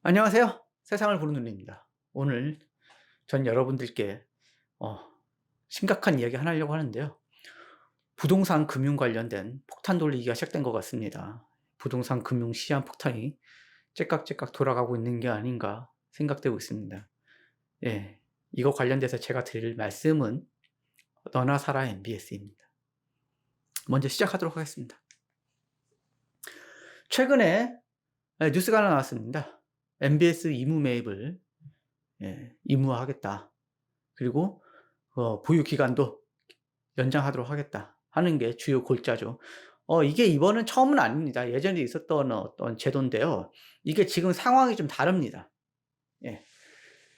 안녕하세요. 세상을 보는 눈입니다. 오늘 전 여러분들께 심각한 이야기 하나 하려고 하는데요. 부동산 금융 관련된 폭탄 돌리기가 시작된 것 같습니다. 부동산 금융 시장 폭탄이 째깍째깍 돌아가고 있는 게 아닌가 생각되고 있습니다. 예, 이거 관련돼서 제가 드릴 말씀은 너나 살아 MBS입니다. 먼저 시작하도록 하겠습니다. 최근에 뉴스가 하나 나왔습니다. MBS 임무 매입을 의무화하겠다. 그리고 보유 기간도 연장하도록 하겠다 하는 게 주요 골자죠. 이게 이번은 처음은 아닙니다. 예전에 있었던 어떤 제도인데요. 이게 지금 상황이 좀 다릅니다. 예.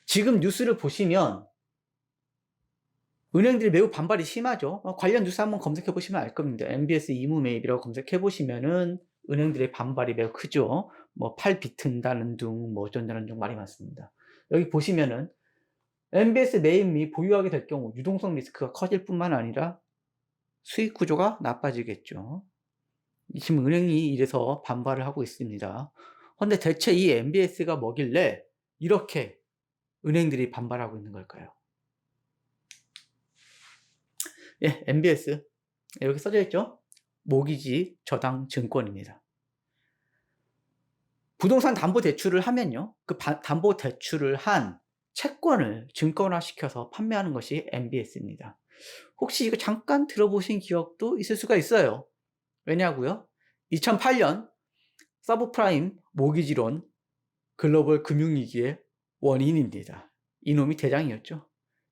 지금 뉴스를 보시면 은행들이 매우 반발이 심하죠. 관련 뉴스 한번 검색해 보시면 알 겁니다. MBS 이무 매입이라고 검색해 보시면은 은행들의 반발이 매우 크죠. 뭐 팔 비튼다는 둥, 뭐 어쩐다는 둥 말이 많습니다. 여기 보시면은 MBS 매입 및 보유하게 될 경우 유동성 리스크가 커질 뿐만 아니라 수익 구조가 나빠지겠죠. 지금 은행이 이래서 반발을 하고 있습니다. 그런데 대체 이 MBS가 뭐길래 이렇게 은행들이 반발하고 있는 걸까요? 예, MBS. 여기 써져 있죠? 모기지 저당 증권입니다. 부동산 담보 대출을 하면요. 그 담보 대출을 한 채권을 증권화시켜서 판매하는 것이 MBS입니다. 혹시 이거 잠깐 들어보신 기억도 있을 수가 있어요. 왜냐고요? 2008년 서브프라임 모기지론 글로벌 금융위기의 원인입니다. 이놈이 대장이었죠.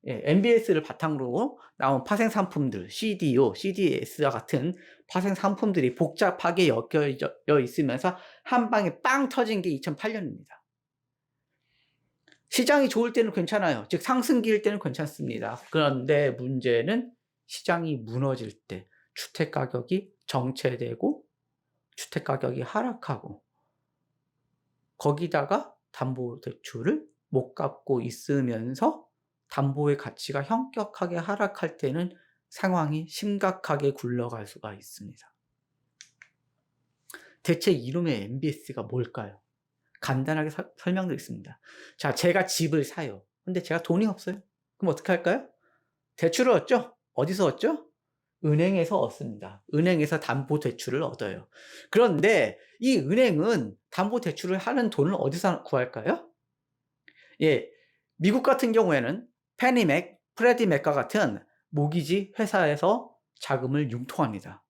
예, MBS를 바탕으로 나온 파생 상품들, CDO, CDS와 같은 파생 상품들이 복잡하게 엮여 있으면서 한 방에 빵 터진 게 2008년입니다. 시장이 좋을 때는 괜찮아요. 즉 상승기일 때는 괜찮습니다. 그런데 문제는 시장이 무너질 때 주택 가격이 정체되고 주택 가격이 하락하고 거기다가 담보대출을 못 갚고 있으면서 담보의 가치가 현격하게 하락할 때는 상황이 심각하게 굴러갈 수가 있습니다. 대체 이놈의 MBS가 뭘까요? 간단하게 설명드리겠습니다. 자, 제가 집을 사요. 근데 제가 돈이 없어요. 그럼 어떻게 할까요? 대출을 얻죠? 어디서 얻죠? 은행에서 얻습니다. 은행에서 담보대출을 얻어요. 그런데 이 은행은 담보대출을 하는 돈을 어디서 구할까요? 예, 미국 같은 경우에는 페니맥, 프레디맥과 같은 모기지 회사에서 자금을 융통합니다.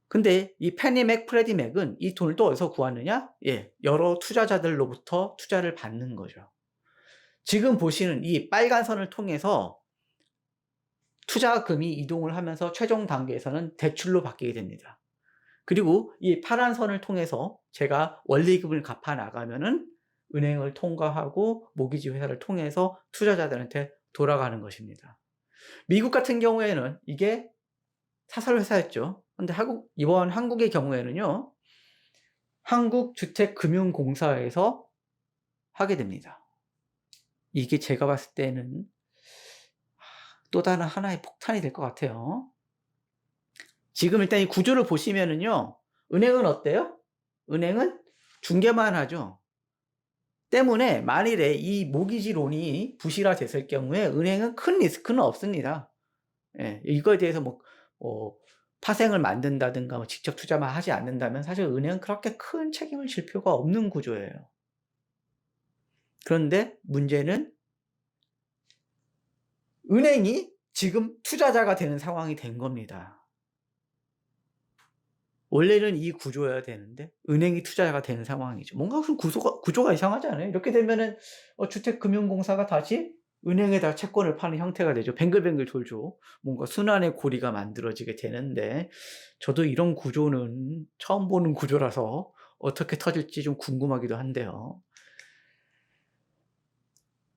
근데 이 페니맥, 프레디맥은 이 돈을 또 어디서 구하느냐? 예, 여러 투자자들로부터 투자를 받는 거죠. 지금 보시는 이 빨간 선을 통해서 투자금이 이동을 하면서 최종 단계에서는 대출로 바뀌게 됩니다. 그리고 이 파란 선을 통해서 제가 원리금을 갚아 나가면은 은행을 통과하고 모기지 회사를 통해서 투자자들한테 돌아가는 것입니다. 미국 같은 경우에는 이게 사설 회사였죠. 근데 이번 한국의 경우에는요. 한국주택금융공사에서 하게 됩니다. 이게 제가 봤을 때는 또 다른 하나의 폭탄이 될 것 같아요. 지금 일단 이 구조를 보시면은요. 은행은 어때요? 은행은 중개만 하죠. 때문에 만일에 이 모기지론이 부실화됐을 경우에 은행은 큰 리스크는 없습니다. 예, 이거에 대해서 파생을 만든다든가 직접 투자만 하지 않는다면 사실 은행은 그렇게 큰 책임을 질 필요가 없는 구조예요. 그런데 문제는 은행이 지금 투자자가 되는 상황이 된 겁니다. 원래는 이 구조여야 되는데 은행이 투자자가 되는 상황이죠. 뭔가 무슨 구조가 이상하지 않아요? 이렇게 되면은 주택금융공사가 다시 은행에다 채권을 파는 형태가 되죠. 뱅글뱅글 돌죠. 뭔가 순환의 고리가 만들어지게 되는데 저도 이런 구조는 처음 보는 구조라서 어떻게 터질지 좀 궁금하기도 한데요.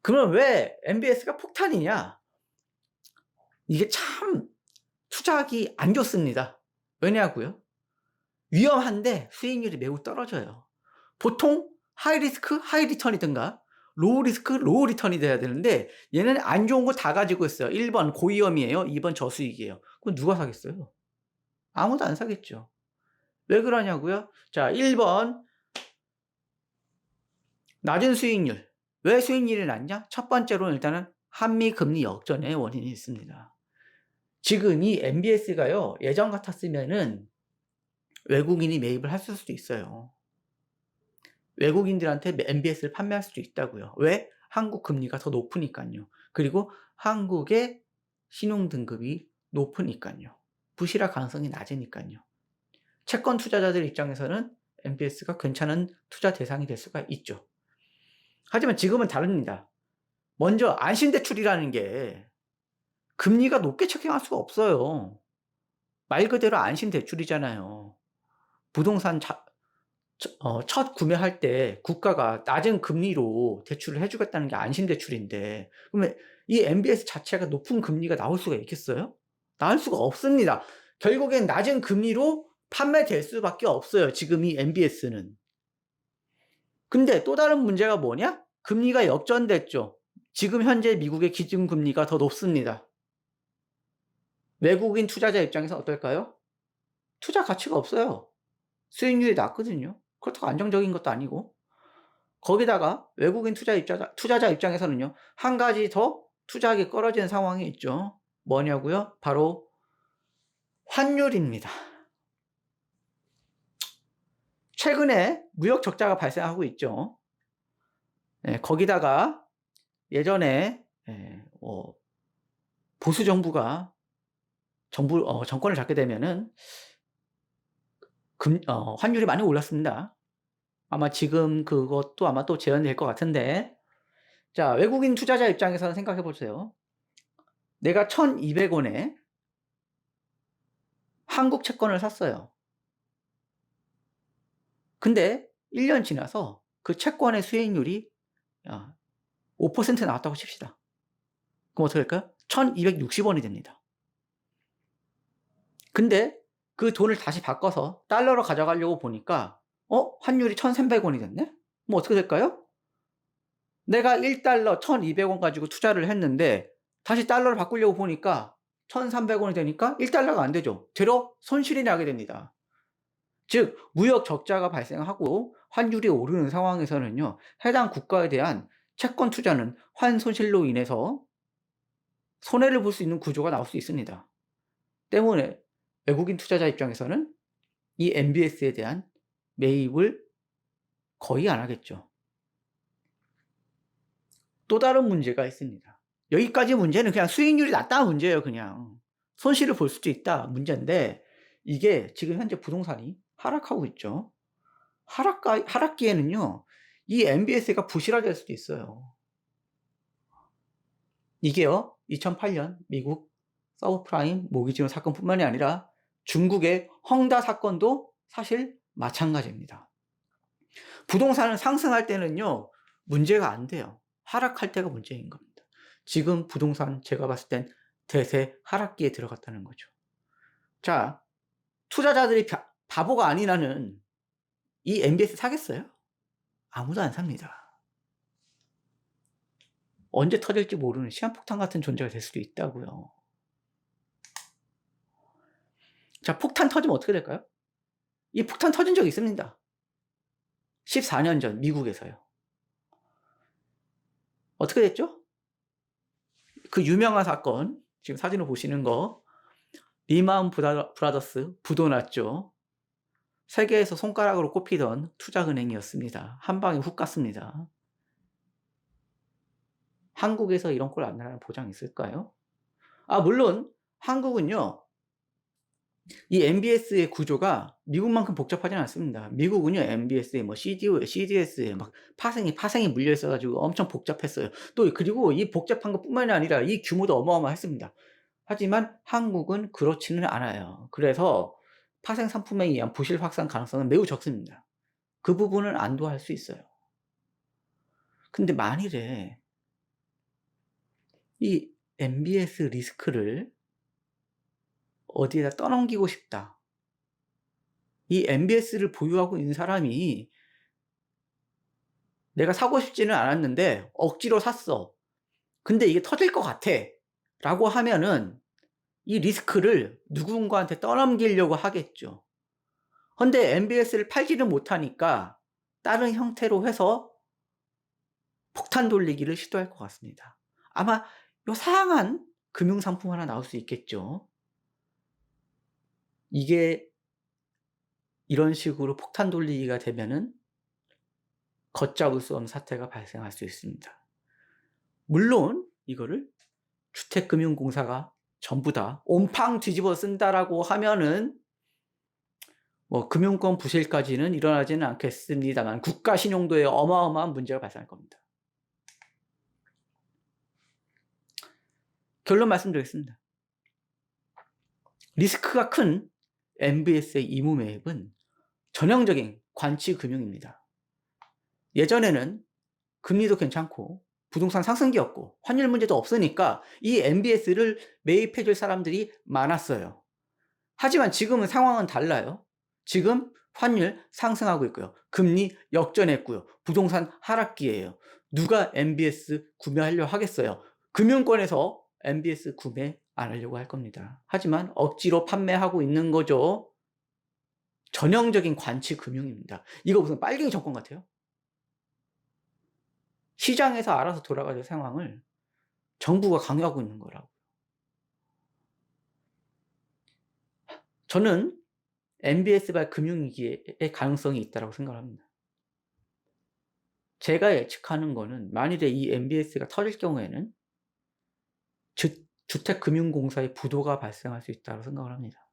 그러면 왜 MBS가 폭탄이냐? 이게 참 투자하기 안 좋습니다. 왜냐고요? 위험한데 수익률이 매우 떨어져요. 보통 하이 리스크, 하이 리턴이든가 로우 리스크, 로우 리턴이 돼야 되는데 얘는 안 좋은 거 다 가지고 있어요. 1번 고위험이에요. 2번 저수익이에요. 그럼 누가 사겠어요? 아무도 안 사겠죠. 왜 그러냐고요? 자, 1번 낮은 수익률. 왜 수익률이 낮냐? 첫 번째로는 일단은 한미 금리 역전의 원인이 있습니다. 지금 이 MBS가요, 예전 같았으면은 외국인이 매입을 했을 수도 있어요. 외국인들한테 MBS를 판매할 수도 있다고요. 왜? 한국 금리가 더 높으니까요. 그리고 한국의 신용 등급이 높으니까요. 부실할 가능성이 낮으니까요. 채권 투자자들 입장에서는 MBS가 괜찮은 투자 대상이 될 수가 있죠. 하지만 지금은 다릅니다. 먼저 안심대출이라는 게 금리가 높게 책정할 수가 없어요. 말 그대로 안심대출이잖아요. 부동산 첫 구매할 때 국가가 낮은 금리로 대출을 해주겠다는 게 안심대출인데, 그러면 이 MBS 자체가 높은 금리가 나올 수가 있겠어요? 나올 수가 없습니다. 결국엔 낮은 금리로 판매될 수밖에 없어요. 지금 이 MBS는. 근데 또 다른 문제가 뭐냐? 금리가 역전됐죠. 지금 현재 미국의 기준금리가 더 높습니다. 외국인 투자자 입장에서 어떨까요? 투자 가치가 없어요. 수익률이 낮거든요. 그렇다고 안정적인 것도 아니고. 거기다가 외국인 투자자 입장에서는요, 한 가지 더 투자하기 꺼려지는 상황이 있죠. 뭐냐고요? 바로 환율입니다. 최근에 무역 적자가 발생하고 있죠. 거기다가 예전에 보수 정부가 정권을 잡게 되면은 환율이 많이 올랐습니다. 아마 지금 그것도 아마 또 재현될 것 같은데, 자, 외국인 투자자 입장에서는 생각해 보세요. 내가 1,200원에 한국 채권을 샀어요. 근데 1년 지나서 그 채권의 수익률이 5% 나왔다고 칩시다. 그럼 어떻게 될까요? 1,260원이 됩니다. 근데 그 돈을 다시 바꿔서 달러로 가져가려고 보니까 환율이 1,300원이 됐네? 뭐 어떻게 될까요? 내가 1달러 1,200원 가지고 투자를 했는데 다시 달러를 바꾸려고 보니까 1,300원이 되니까 1달러가 안 되죠. 되려 손실이 나게 됩니다. 즉 무역 적자가 발생하고 환율이 오르는 상황에서는요, 해당 국가에 대한 채권 투자는 환손실로 인해서 손해를 볼 수 있는 구조가 나올 수 있습니다. 때문에 외국인 투자자 입장에서는 이 MBS에 대한 매입을 거의 안 하겠죠. 또 다른 문제가 있습니다. 여기까지 문제는 그냥 수익률이 낮다는 문제예요. 그냥 손실을 볼 수도 있다 문제인데, 이게 지금 현재 부동산이 하락하고 있죠. 하락기에는요, 이 MBS가 부실화될 수도 있어요. 이게요, 2008년 미국 서브프라임 모기지론 사건뿐만이 아니라 중국의 헝다 사건도 사실 마찬가지입니다. 부동산은 상승할 때는요, 문제가 안 돼요. 하락할 때가 문제인 겁니다. 지금 부동산 제가 봤을 땐 대세 하락기에 들어갔다는 거죠. 자, 투자자들이 바보가 아니라는 이 MBS 사겠어요? 아무도 안 삽니다. 언제 터질지 모르는 시한폭탄 같은 존재가 될 수도 있다고요. 자, 폭탄 터지면 어떻게 될까요? 이 폭탄 터진 적이 있습니다. 14년 전 미국에서요. 어떻게 됐죠? 그 유명한 사건, 지금 사진을 보시는 거, 리만 브라더스 부도 났죠. 세계에서 손가락으로 꼽히던 투자은행이었습니다. 한 방에 훅 갔습니다. 한국에서 이런 꼴 안 나라는 보장이 있을까요? 물론 한국은요, 이 MBS의 구조가 미국만큼 복잡하지는 않습니다. 미국은요, MBS에 뭐 CDS에 막 파생이 물려 있어가지고 엄청 복잡했어요. 또 그리고 이 복잡한 것뿐만이 아니라 이 규모도 어마어마했습니다. 하지만 한국은 그렇지는 않아요. 그래서 파생 상품에 의한 부실 확산 가능성은 매우 적습니다. 그 부분을 안도할 수 있어요. 근데 만일에 이 MBS 리스크를 어디에다 떠넘기고 싶다. 이 MBS를 보유하고 있는 사람이 내가 사고 싶지는 않았는데 억지로 샀어. 근데 이게 터질 것 같아. 라고 하면은 이 리스크를 누군가한테 떠넘기려고 하겠죠. 근데 MBS를 팔지는 못하니까 다른 형태로 해서 폭탄 돌리기를 시도할 것 같습니다. 아마 요상한 금융상품 하나 나올 수 있겠죠. 이게 이런 식으로 폭탄 돌리기가 되면은 걷잡을 수 없는 사태가 발생할 수 있습니다. 물론 이거를 주택금융공사가 전부 다 온팡 뒤집어 쓴다라고 하면은 뭐 금융권 부실까지는 일어나지는 않겠습니다만 국가 신용도에 어마어마한 문제가 발생할 겁니다. 결론 말씀드리겠습니다. 리스크가 큰 MBS의 의무 매입은 전형적인 관치금융입니다. 예전에는 금리도 괜찮고 부동산 상승기였고 환율 문제도 없으니까 이 MBS를 매입해 줄 사람들이 많았어요. 하지만 지금은 상황은 달라요. 지금 환율 상승하고 있고요. 금리 역전했고요. 부동산 하락기예요. 누가 MBS 구매하려고 하겠어요? 금융권에서 MBS 구매 안 하려고 할 겁니다. 하지만 억지로 판매하고 있는 거죠. 전형적인 관치금융입니다. 이거 무슨 빨갱이 정권 같아요? 시장에서 알아서 돌아가는 상황을 정부가 강요하고 있는 거라고. 저는 MBS발 금융위기의 가능성이 있다고 생각합니다. 제가 예측하는 거는 만일에 이 MBS가 터질 경우에는 주택금융공사의 부도가 발생할 수 있다고 생각을 합니다.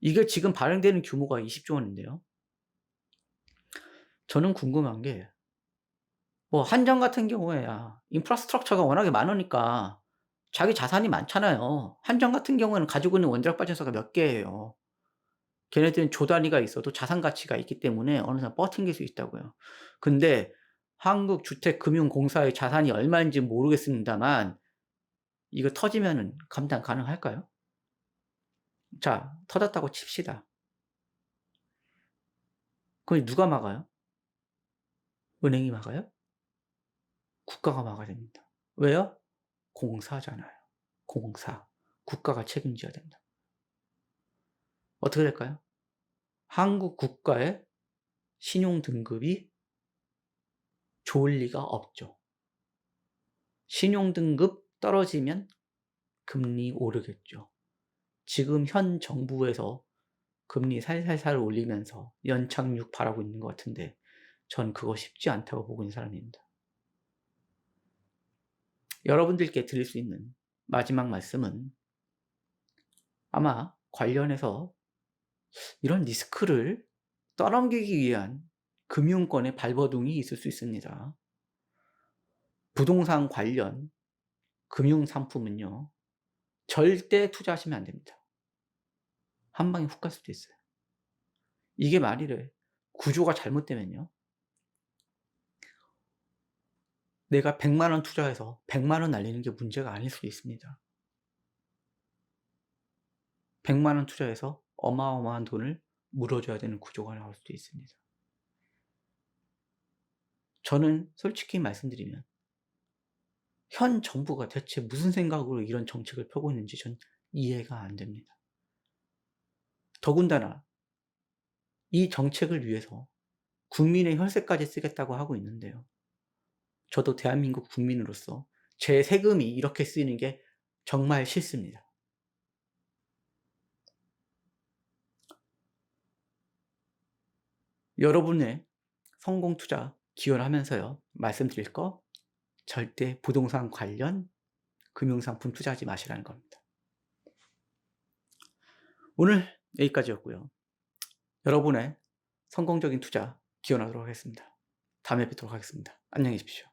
이게 지금 발행되는 규모가 20조 원인데요. 저는 궁금한 게 뭐 한정 같은 경우에야 인프라스트럭처가 워낙에 많으니까 자기 자산이 많잖아요. 한정 같은 경우에는 가지고 있는 원자력 발전소가 몇 개예요. 걔네들은 조 단위가 있어도 자산 가치가 있기 때문에 어느 정도 버팅길 수 있다고요. 근데 한국주택금융공사의 자산이 얼마인지 모르겠습니다만 이거 터지면은 감당 가능할까요? 자, 터졌다고 칩시다. 그럼 누가 막아요? 은행이 막아요? 국가가 막아야 됩니다. 왜요? 공사잖아요. 공사. 국가가 책임져야 됩니다. 어떻게 될까요? 한국 국가의 신용 등급이 좋을 리가 없죠. 신용 등급 떨어지면 금리 오르겠죠. 지금 현 정부에서 금리 살살살 올리면서 연착륙 바라고 있는 것 같은데 전 그거 쉽지 않다고 보고 있는 사람입니다. 여러분들께 드릴 수 있는 마지막 말씀은 아마 관련해서 이런 리스크를 떠넘기기 위한 금융권의 발버둥이 있을 수 있습니다. 부동산 관련 금융상품은요, 절대 투자하시면 안 됩니다. 한 방에 훅 갈 수도 있어요. 이게 만일에 구조가 잘못되면요, 내가 100만 원 투자해서 100만 원 날리는 게 문제가 아닐 수도 있습니다. 100만 원 투자해서 어마어마한 돈을 물어줘야 되는 구조가 나올 수도 있습니다. 저는 솔직히 말씀드리면 현 정부가 대체 무슨 생각으로 이런 정책을 펴고 있는지 전 이해가 안 됩니다. 더군다나 이 정책을 위해서 국민의 혈세까지 쓰겠다고 하고 있는데요. 저도 대한민국 국민으로서 제 세금이 이렇게 쓰이는 게 정말 싫습니다. 여러분의 성공 투자 기원하면서요, 말씀드릴 거 절대 부동산 관련 금융상품 투자하지 마시라는 겁니다. 오늘 여기까지였고요. 여러분의 성공적인 투자 기원하도록 하겠습니다. 다음에 뵙도록 하겠습니다. 안녕히 계십시오.